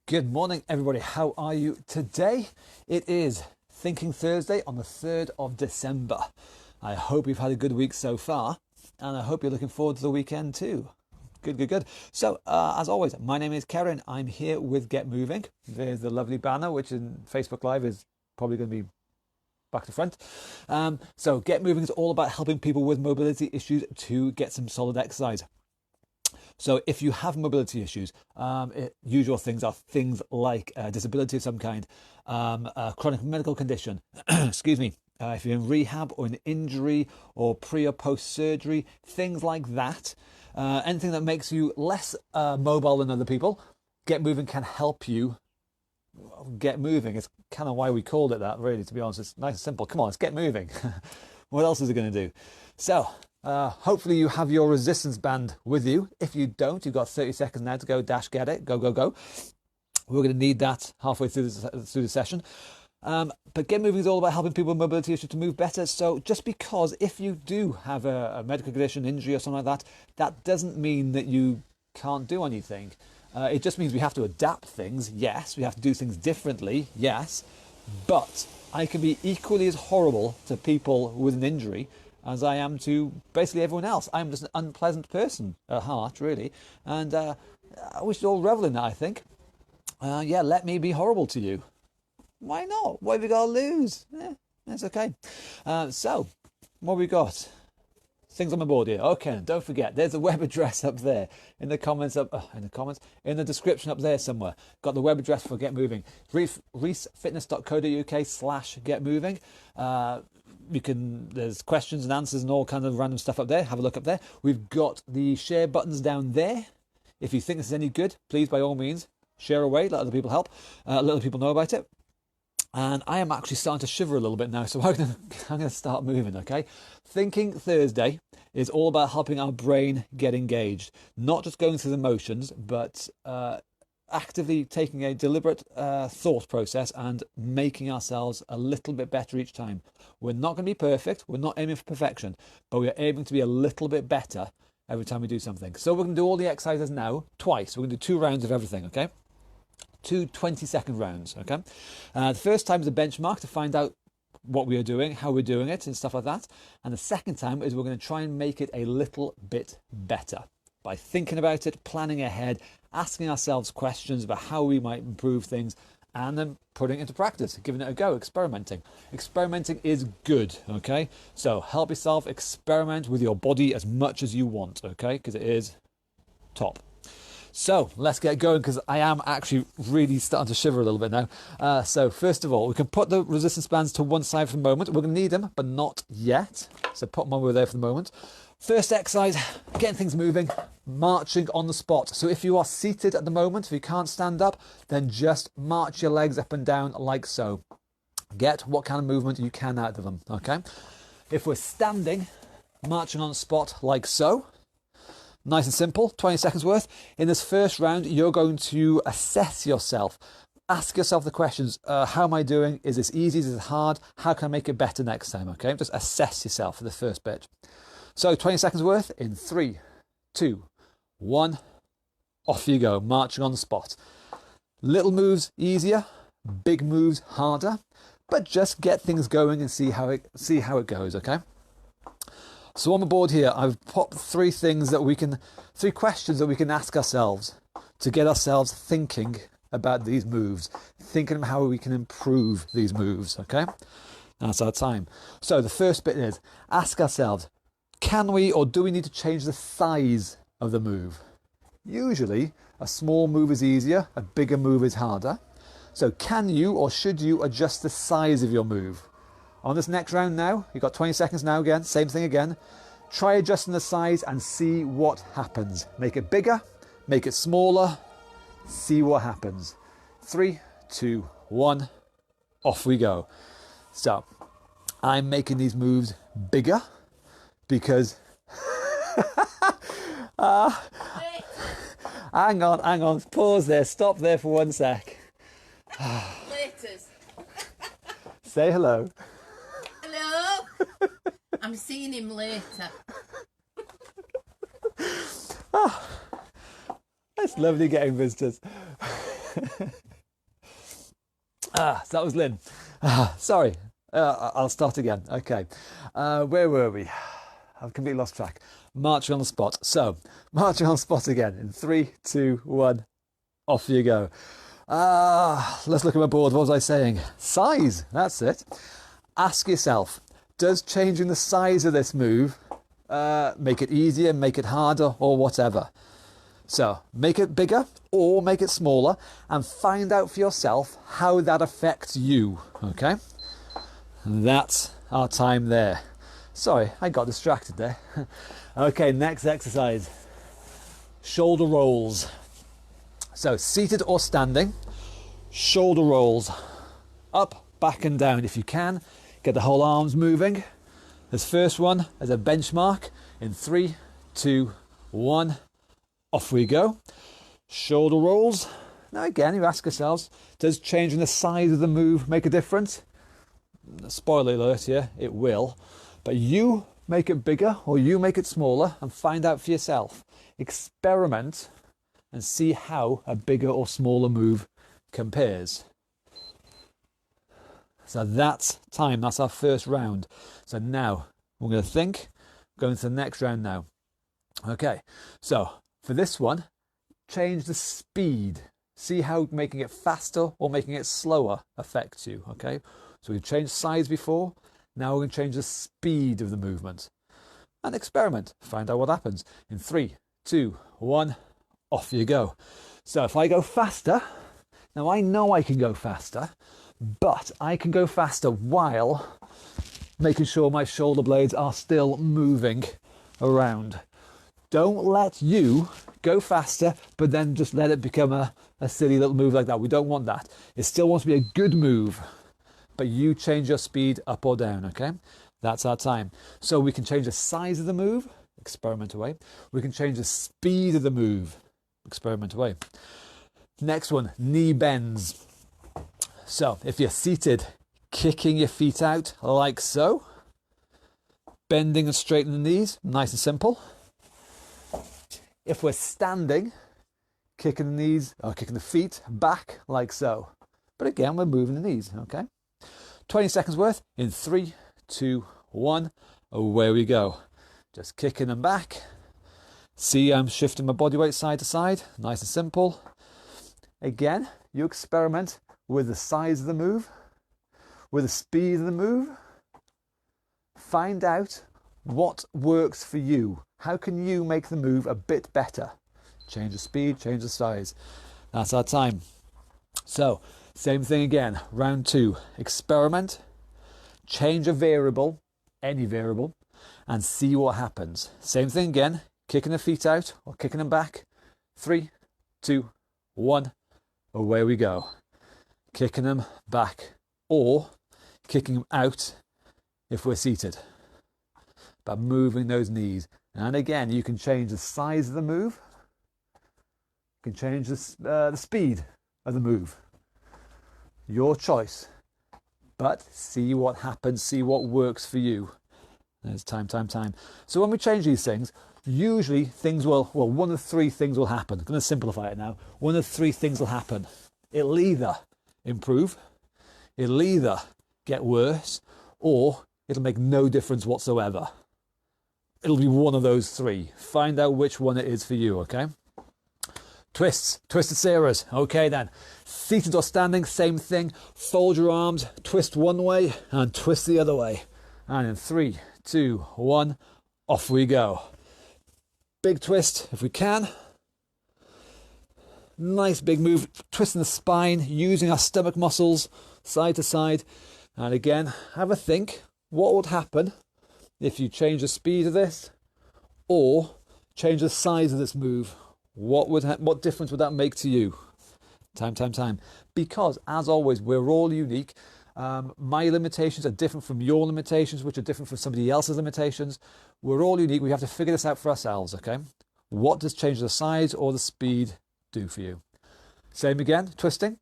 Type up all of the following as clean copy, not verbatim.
Good morning, everybody. How are you today? It is Thinking Thursday on the 3rd of December. I hope you've had a good week so far, and I hope you're looking forward to the weekend too. Good. So, as always, my name is Karen. I'm here with Get Moving. There's the lovely banner, which in Facebook Live is probably going to be back to front. So, Get Moving is all about helping people with mobility issues to get some solid exercise. So if you have mobility issues, usual things are things like disability of some kind, a chronic medical condition, excuse me, if you're in rehab or an injury or pre or post surgery, things like that, anything that makes you less mobile than other people, Get Moving can help you get moving. It's kind of why we called it that, really, to be honest. It's nice and simple. Come on, let's get moving. What else is it going to do? So, hopefully you have your resistance band with you. If you don't, you've got 30 seconds now to go get it. Go. We're going to need that halfway through the session. But Get Moving is all about helping people with mobility issues to move better. So just because if you do have a medical condition, injury or something like that, that doesn't mean that you can't do anything. It just means we have to adapt things. Yes, we have to do things differently. Yes, but I can be equally as horrible to people with an injury as I am to basically everyone else. I'm just an unpleasant person at heart, really. And we should all revel in that, I think. Let me be horrible to you. Why not? What have we got to lose? That's okay. So, what have we got? Things on my board here. Okay, don't forget, there's a web address up there in the in the description up there somewhere. Got the web address for Get Moving. reesfitness.co.uk/getmoving. There's questions and answers and all kinds of random stuff up there. Have a look up there. We've got the share buttons down there. If you think this is any good, please, by all means, share away. Let other people help. Let other people know about it. And I am actually starting to shiver a little bit now, so I'm going to start moving, okay? Thinking Thursday is all about helping our brain get engaged. Not just going through the motions, but actively taking a deliberate thought process and making ourselves a little bit better each time. We're not going to be perfect. We're not aiming for perfection, but we're aiming to be a little bit better every time we do something. So we're going to do all the exercises now twice. We're going to do 2 rounds of everything, okay? 2 20-second rounds, okay? The first time is a benchmark to find out what we are doing, how we're doing it and stuff like that. And the second time is we're going to try and make it a little bit better by thinking about it, planning ahead, asking ourselves questions about how we might improve things, and then putting it into practice, giving it a go, experimenting. Experimenting is good, okay? So help yourself experiment with your body as much as you want, okay? Because it is top. So let's get going, because I am actually really starting to shiver a little bit now. So first of all, we can put the resistance bands to one side for the moment. We're going to need them, but not yet. So put them over there for the moment. First exercise, getting things moving, marching on the spot. So if you are seated at the moment, if you can't stand up, then just march your legs up and down like so. Get what kind of movement you can out of them, okay? If we're standing, marching on the spot like so. Nice and simple, 20 seconds worth. In this first round, you're going to assess yourself. Ask yourself the questions, how am I doing? Is this easy? Is this hard? How can I make it better next time? Okay, just assess yourself for the first bit. So 20 seconds worth in 3, 2, 1. Off you go, marching on the spot. Little moves easier, big moves harder, but just get things going and see how it goes, okay? So on the board here, I've popped 3 questions that we can ask ourselves to get ourselves thinking about these moves, thinking about how we can improve these moves, okay? That's our time. So the first bit is, ask ourselves, can we or do we need to change the size of the move? Usually, a small move is easier, a bigger move is harder. So can you or should you adjust the size of your move? On this next round now, you've got 20 seconds now again, same thing again. Try adjusting the size and see what happens. Make it bigger, make it smaller, see what happens. 3, 2, 1, off we go. So, I'm making these moves bigger because... hang on, pause there, stop there for 1 sec. Laters. Say hello. Hello. I'm seeing him later. It's lovely getting visitors. So that was Lynn. Sorry, I'll start again. Okay, where were we? I've completely lost track. Marching on the spot. So, marching on the spot again in 3, 2, 1. Off you go. Let's look at my board. What was I saying? Size. That's it. Ask yourself, does changing the size of this move make it easier, make it harder, or whatever? So, make it bigger or make it smaller and find out for yourself how that affects you. Okay? That's our time there. Sorry, I got distracted there. Okay, next exercise. Shoulder rolls. So, seated or standing, shoulder rolls. Up, back and down if you can. Get the whole arms moving. This first one as a benchmark in 3, 2, 1. Off we go. Shoulder rolls. Now again, you ask yourselves, does changing the size of the move make a difference? Spoiler alert here, it will. But you make it bigger or you make it smaller and find out for yourself. Experiment and see how a bigger or smaller move compares. So that's time, that's our first round. So now we're going to think, going to the next round now. Okay, so for this one, change the speed. See how making it faster or making it slower affects you, okay? So we've changed size before, now we're going to change the speed of the movement. And experiment, find out what happens. In 3, 2, 1, off you go. So if I go faster, now I know I can go faster, but I can go faster while making sure my shoulder blades are still moving around. Don't let you go faster, but then just let it become a silly little move like that. We don't want that. It still wants to be a good move, but you change your speed up or down, okay? That's our time. So we can change the size of the move, experiment away. We can change the speed of the move, experiment away. Next one, knee bends. So if you're seated, kicking your feet out like so, bending and straightening the knees, nice and simple. If we're standing, kicking the knees or kicking the feet back like so. But again, we're moving the knees, okay? 20 seconds worth in 3, 2, 1. Away we go. Just kicking them back. See, I'm shifting my body weight side to side. Nice and simple. Again, you experiment with the size of the move, with the speed of the move. Find out what works for you. How can you make the move a bit better? Change the speed, change the size. That's our time. So, same thing again. Round 2. Experiment. Change a variable, any variable, and see what happens. Same thing again. Kicking the feet out or kicking them back. 3, 2, 1. Away we go. Kicking them back or kicking them out if we're seated. But moving those knees. And again, you can change the size of the move. You can change the speed of the move. Your choice. But see what happens, see what works for you. There's time. So when we change these things, usually things will, well, one of 3 things will happen. I'm going to simplify it now. One of 3 things will happen. It'll either improve, it'll either get worse, or it'll make no difference whatsoever. It'll be one of those 3. Find out which one it is for you, okay? Twists, twisted Sarahs. Okay then. Seated or standing, same thing. Fold your arms, twist one way and twist the other way. And in 3, 2, 1, off we go. Big twist if we can. Nice big move, twisting the spine, using our stomach muscles side to side. And again, have a think. What would happen if you change the speed of this or change the size of this move? What difference would that make to you? Time. Because, as always, we're all unique. My limitations are different from your limitations, which are different from somebody else's limitations. We're all unique. We have to figure this out for ourselves, okay? What does change the size or the speed do for you? Same again, twisting.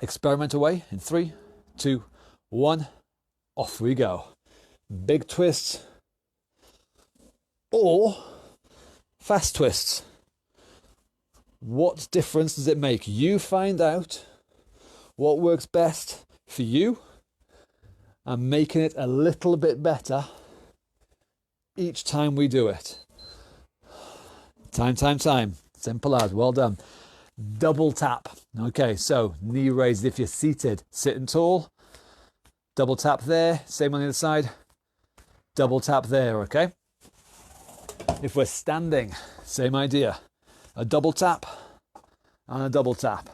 Experiment away in 3, 2, 1. Off we go. Big twists or fast twists. What difference does it make? You find out what works best for you and making it a little bit better each time we do it. Time. Simple as. Well done. Double tap. Okay, so knee raised if you're seated, sitting tall. Double tap there. Same on the other side. Double tap there, okay? If we're standing, same idea. A double tap and a double tap.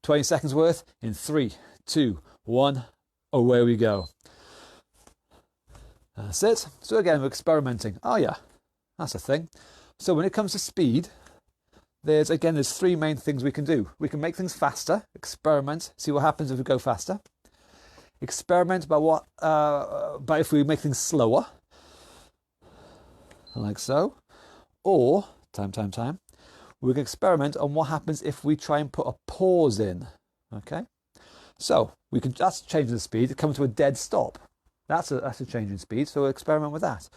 20 seconds worth in 3, 2, 1. Away we go. That's it. So again, we're experimenting. Oh yeah, that's a thing. So when it comes to speed, there's 3 main things we can do. We can make things faster, experiment, see what happens if we go faster. Experiment about if we make things slower, like so. Or, time. We can experiment on what happens if we try and put a pause in. Okay? So, we can just change the speed, come to a dead stop. That's a change in speed, so we'll experiment with that.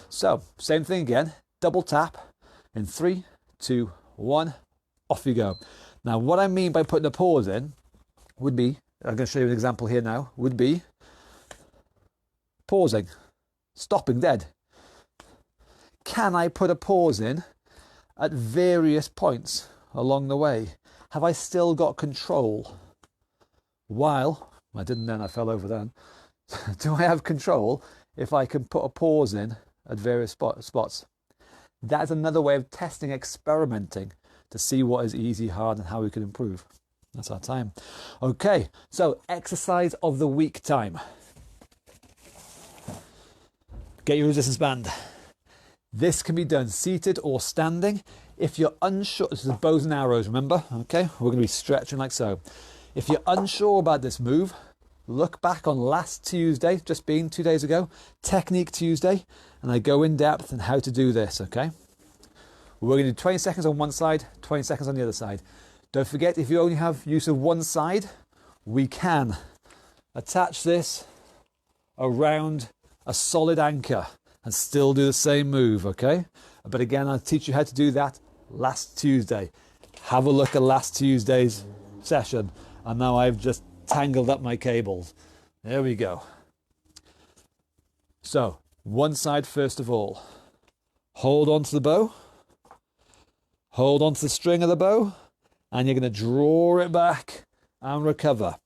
So, same thing again, double tap in 3, 2, 1, off you go. Now, what I mean by putting a pause in would be, I'm going to show you an example here now, would be pausing, stopping dead. Can I put a pause in at various points along the way? Have I still got control? While, I didn't then, I fell over then. Do I have control if I can put a pause in at various spots? That's another way of testing, experimenting to see what is easy, hard, and how we can improve. That's our time. Okay, so exercise of the week time. Get your resistance band. This can be done seated or standing. If you're unsure, this is bows and arrows, remember? Okay, we're going to be stretching like so. If you're unsure about this move, look back on last Tuesday, just being 2 days ago, Technique Tuesday, and I go in depth on how to do this, okay? We're going to do 20 seconds on one side, 20 seconds on the other side. Don't forget, if you only have use of one side, we can attach this around a solid anchor and still do the same move, okay? But again, I'll teach you how to do that last Tuesday. Have a look at last Tuesday's session. And now I've just tangled up my cables. There we go. So, one side first of all. Hold on to the bow. Hold on to the string of the bow. And you're going to draw it back and recover.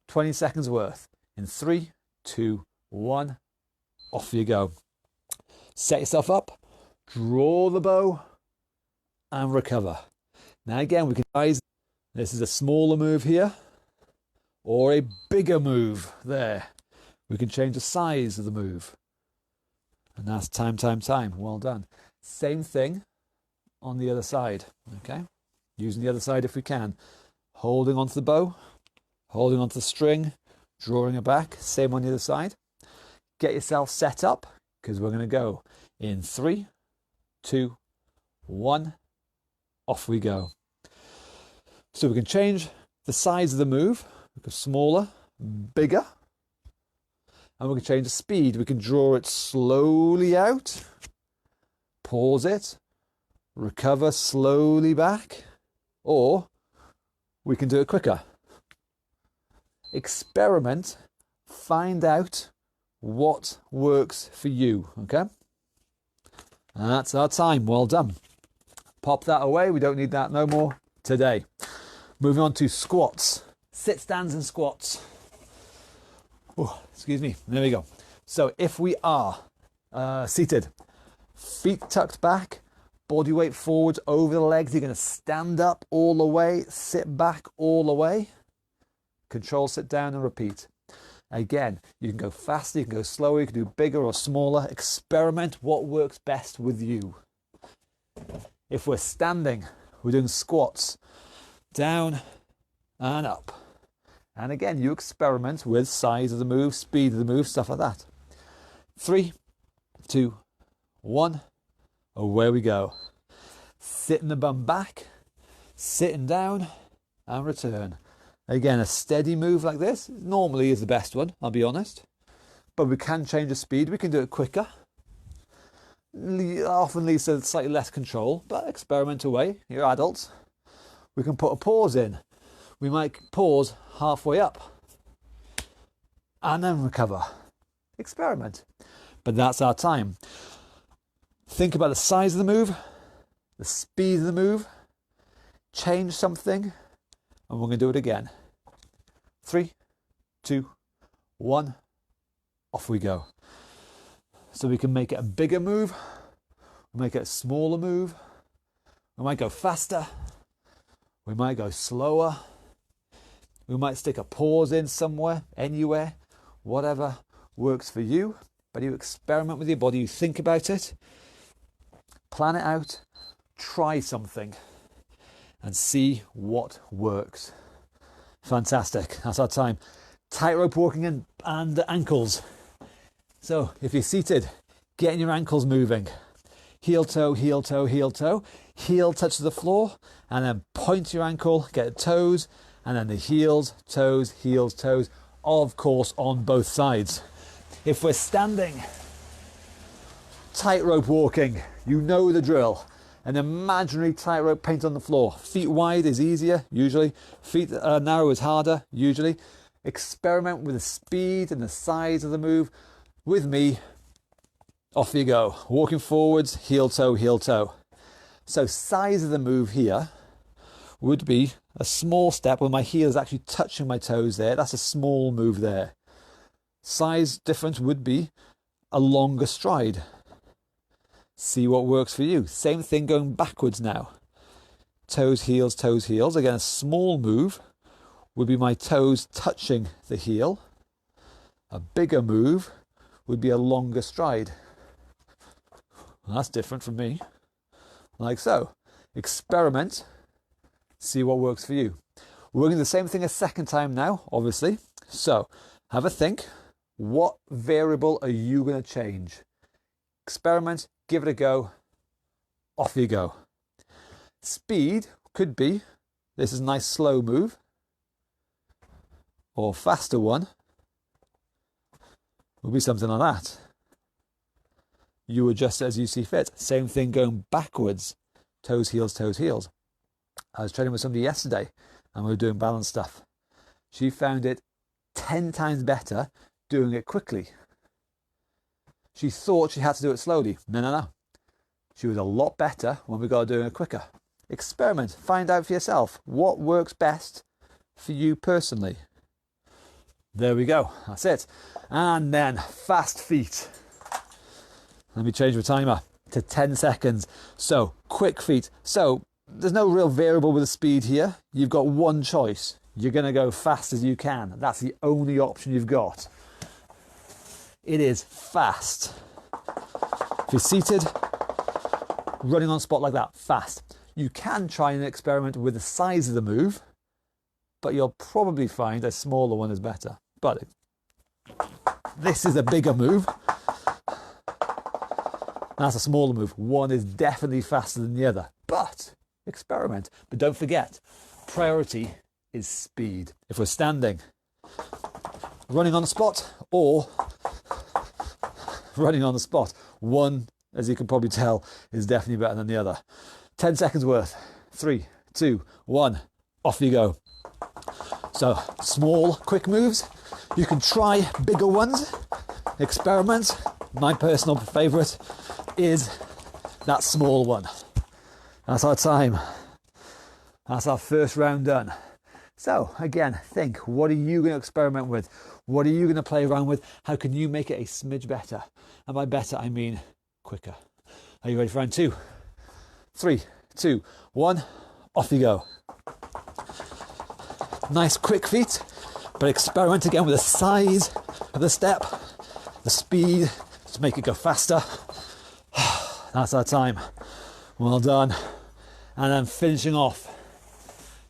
20 seconds worth. In 3, 2, 1. Off you go. Set yourself up. Draw the bow. And recover. Now again, we can size. This is a smaller move here. Or a bigger move there. We can change the size of the move. And that's time. Well done. Same thing on the other side. Okay? Using the other side if we can. Holding onto the bow. Holding onto the string. Drawing it back. Same on the other side. Get yourself set up. Because we're going to go in 3, 2, 1. Off we go. So we can change the size of the move. We go smaller, bigger. And we can change the speed. We can draw it slowly out. Pause it. Recover slowly back. Or we can do it quicker. Experiment. Find out what works for you. Okay? And that's our time. Well done. Pop that away. We don't need that no more today. Moving on to squats. Sit stands and squats. Oh, excuse me. There we go. So if we are seated, feet tucked back, body weight forwards over the legs, you're going to stand up all the way, sit back all the way. Control, sit down and repeat. Again, you can go faster, you can go slower, you can do bigger or smaller. Experiment what works best with you. If we're standing, we're doing squats. Down and up. And again, you experiment with size of the move, speed of the move, stuff like that. 3, 2, 1. Away we go. Sitting the bum back, sitting down and return. Again, a steady move like this normally is the best one, I'll be honest. But we can change the speed, we can do it quicker. Often leads to slightly less control, but experiment away, you're adults. we can put a pause in. We might pause halfway up and then recover. Experiment. But that's our time. Think about the size of the move, the speed of the move, change something, and we're going to do it again. 3, 2, 1, off we go. So we can make it a bigger move, we make it a smaller move, we might go faster, we might go slower, we might stick a pause in somewhere, anywhere, whatever works for you. But you experiment with your body, you think about it, plan it out, try something and see what works. Fantastic. That's our time. Tightrope walking and ankles. So if you're seated, getting your ankles moving. Heel toe, heel toe, heel toe. Heel touches the floor and then point your ankle, get the toes and then the heels, toes, heels, toes. Of course on both sides. If we're standing, tightrope walking, you know the drill. An imaginary tightrope paint on the floor. Feet wide is easier, usually. Feet narrow is harder, usually. Experiment with the speed and the size of the move. With me, off you go. Walking forwards, heel toe, heel toe. So size of the move here would be a small step where my heel is actually touching my toes there. That's a small move there. Size difference would be a longer stride. See what works for you. Same thing going backwards now. Toes, heels, toes, heels. Again, a small move would be my toes touching the heel. A bigger move would be a longer stride. That's different from me. Like so. Experiment. See what works for you. We're going to do the same thing a second time now, obviously. So, have a think. What variable are you going to change? Experiment, give it a go, off you go. Speed could be, this is a nice slow move, or faster one will be something like that. You adjust it as you see fit. Same thing going backwards, toes, heels, toes, heels. I was training with somebody yesterday and we were doing balance stuff. She found it 10 times better doing it quickly. She thought she had to do it slowly. No. She was a lot better when we got doing it quicker. Experiment. Find out for yourself what works best for you personally. There we go. That's it. And then fast feet. Let me change my timer to 10 seconds. So quick feet. So there's no real variable with the speed here. You've got one choice. You're going to go fast as you can. That's the only option you've got. It is fast. If you're seated, running on spot like that, fast. You can try and experiment with the size of the move, but you'll probably find a smaller one is better. But this is a bigger move. That's a smaller move. One is definitely faster than the other, but experiment. But don't forget, priority is speed. If we're standing, running on the spot or running on the spot, one, as you can probably tell, is definitely better than the other. 10 seconds worth. 3, 2, 1, off you go. So small, quick moves. You can try bigger ones, experiment. My personal favourite is that small one. That's our time. That's our first round done. So again, think, what are you going to experiment with? What are you going to play around with? How can you make it a smidge better? And by better, I mean quicker. Are you ready for round 2? 3, 2, 1, off you go. Nice quick feet, but experiment again with the size of the step, the speed to make it go faster. That's our time. Well done. And then finishing off,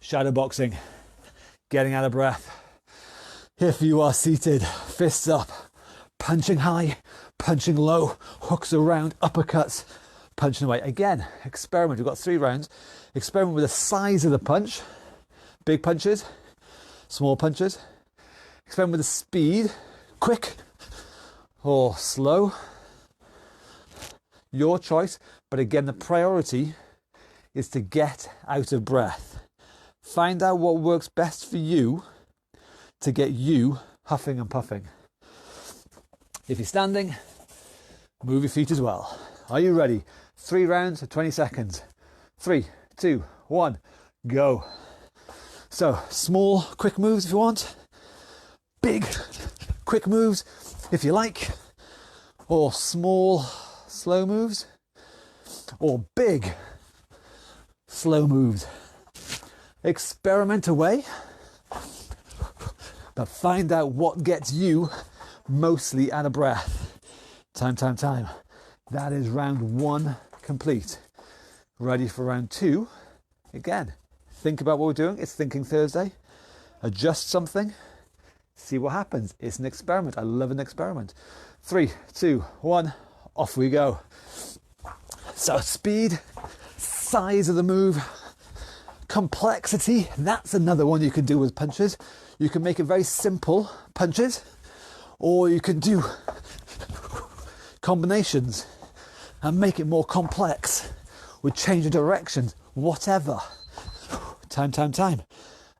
shadow boxing, getting out of breath. If you are seated, fists up, punching high, punching low, hooks around, uppercuts, punching away. Again, experiment. We've got 3 rounds. Experiment with the size of the punch. Big punches, small punches. Experiment with the speed, quick or slow. Your choice. But again, the priority is to get out of breath. Find out what works best for you to get you huffing and puffing. If you're standing, move your feet as well. Are you ready? 3 rounds of 20 seconds. 3, 2, 1, go. So small, quick moves if you want. Big, quick moves if you like. Or small, slow moves. Or big, slow moves. Experiment away, but find out what gets you mostly out of breath. Time. That is round 1 complete. Ready for round 2. Again, think about what we're doing. It's Thinking Thursday. Adjust something. See what happens. It's an experiment. I love an experiment. 3, 2, 1, off we go. So speed, size of the move, complexity, that's another one you can do with punches. You can make it very simple punches, or you can do combinations and make it more complex with change of directions, whatever. Time.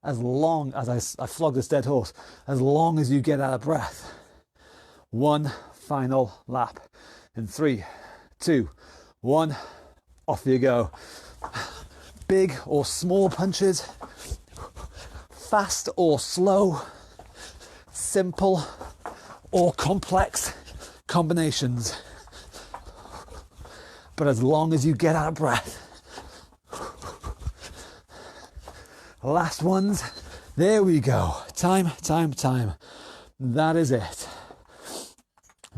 As long as I flog this dead horse, as long as you get out of breath. 1 final lap. In 3, 2, 1, off you go. Big or small punches, fast or slow, simple or complex combinations. But as long as you get out of breath. Last ones. There we go. Time. That is it.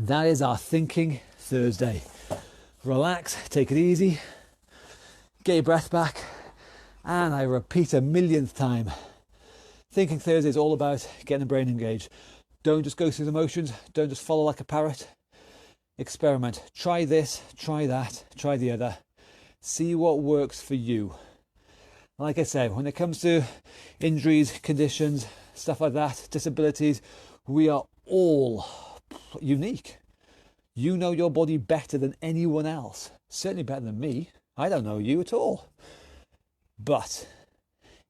That is our Thinking Thursday. Relax, take it easy, get your breath back, and I repeat a millionth time. Thinking Thursday is all about getting the brain engaged. Don't just go through the motions, don't just follow like a parrot. Experiment. Try this, try that, try the other. See what works for you. Like I said, when it comes to injuries, conditions, stuff like that, disabilities, we are all unique. You know your body better than anyone else. Certainly better than me. I don't know you at all. But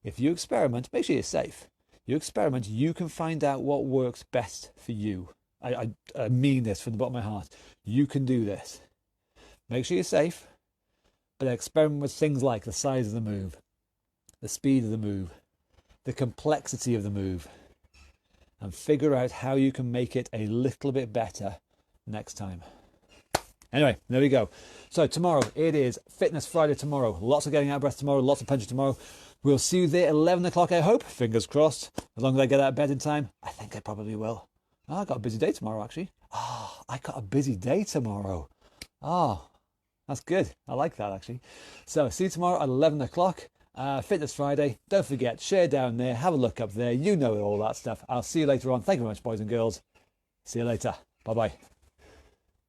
if you experiment, make sure you're safe. You experiment, you can find out what works best for you. I mean this from the bottom of my heart. You can do this. Make sure you're safe, but experiment with things like the size of the move, the speed of the move, the complexity of the move, and figure out how you can make it a little bit better next time. Anyway, there we go. So tomorrow, it is Fitness Friday tomorrow. Lots of getting out of breath tomorrow, lots of punches tomorrow. We'll see you there at 11 o'clock, I hope. Fingers crossed. As long as I get out of bed in time, I think I probably will. Oh, I got a busy day tomorrow, actually. I got a busy day tomorrow. That's good. I like that, actually. So see you tomorrow at 11 o'clock. Fitness Friday. Don't forget, share down there. Have a look up there. You know all that stuff. I'll see you later on. Thank you very much, boys and girls. See you later. Bye-bye.